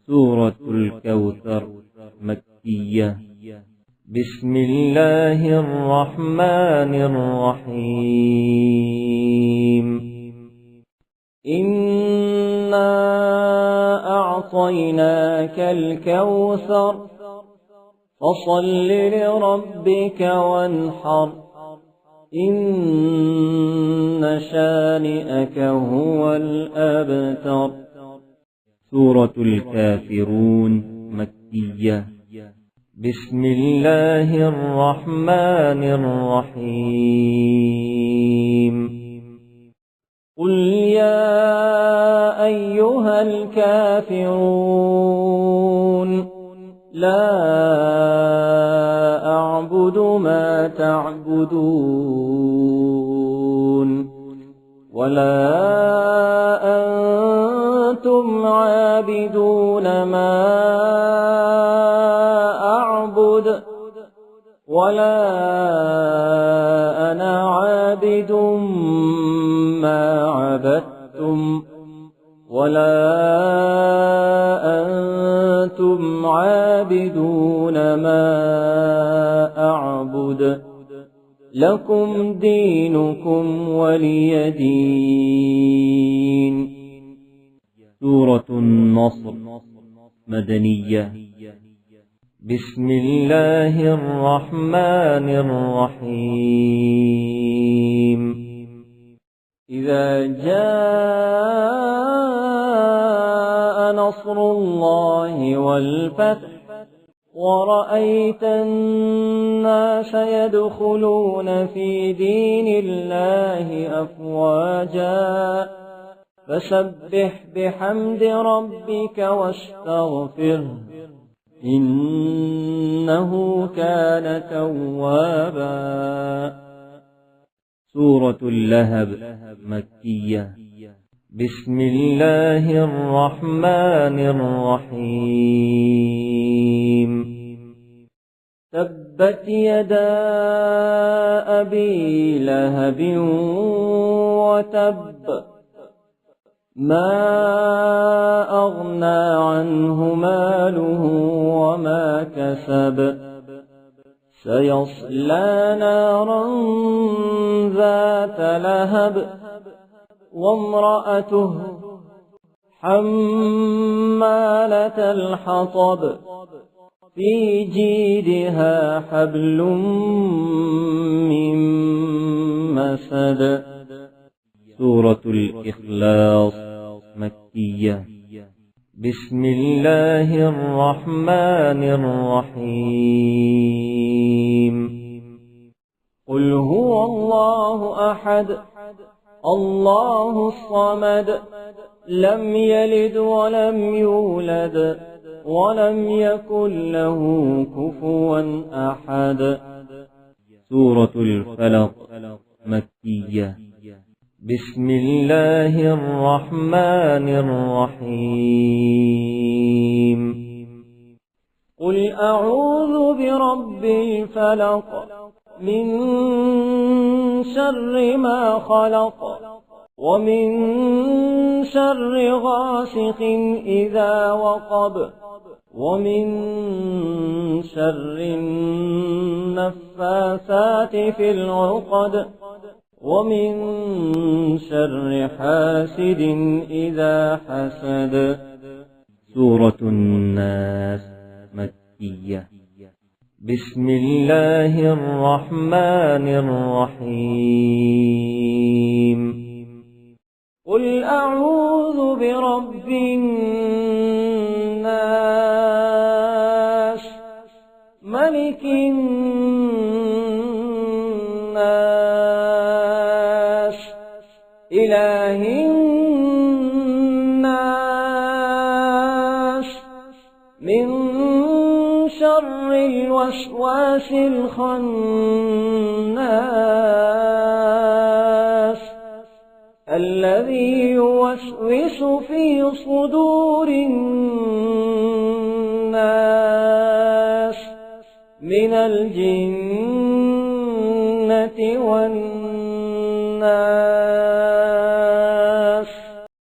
سورة الكوثر مكية. بسم الله الرحمن الرحيم. إنا أعطيناك الكوثر فصل لربك وانحر إن شانئك هو الأبتر. سورة الكافرون مكية. بسم الله الرحمن الرحيم. قل يا أيها الكافرون لا أعبد ما تعبدون ولا أنتم عابدون ما أعبد ولا أنا عابد ما عبدتم ولا أنتم عابدون ما أعبد لكم دينكم ولي دين. سورة النصر مدنية. بسم الله الرحمن الرحيم. إذا جاء نصر الله والفتح ورأيت الناس يدخلون في دين الله أفواجا فسبح بحمد ربك واستغفره إنه كان توابا. سورة اللهب مكية. بسم الله الرحمن الرحيم. تبت يدا أبي لهب وتب ما أغنى عنه ماله وما كسب سيصلى نارا ذات لهب وامرأته حمالة الحطب في جيدها حبل من مسد. سورة الإخلاص مكية. بسم الله الرحمن الرحيم. قل هو الله أحد الله الصمد لم يلد ولم يولد ولم يكن له كفوا أحد. سورة الفلق مكية. بسم الله الرحمن الرحيم. قل أعوذ برب الفلق من شر ما خلق ومن شر غاسق إذا وقب ومن شر النفاثات في العقد ومن شر حاسد إذا حسد. سورة الناس مكية. بسم الله الرحمن الرحيم. قل أعوذ برب الناس ملك الناس إله الناس من شر الوسواس الخناس الذي يوسوس في صدور الناس من الجنة والناس.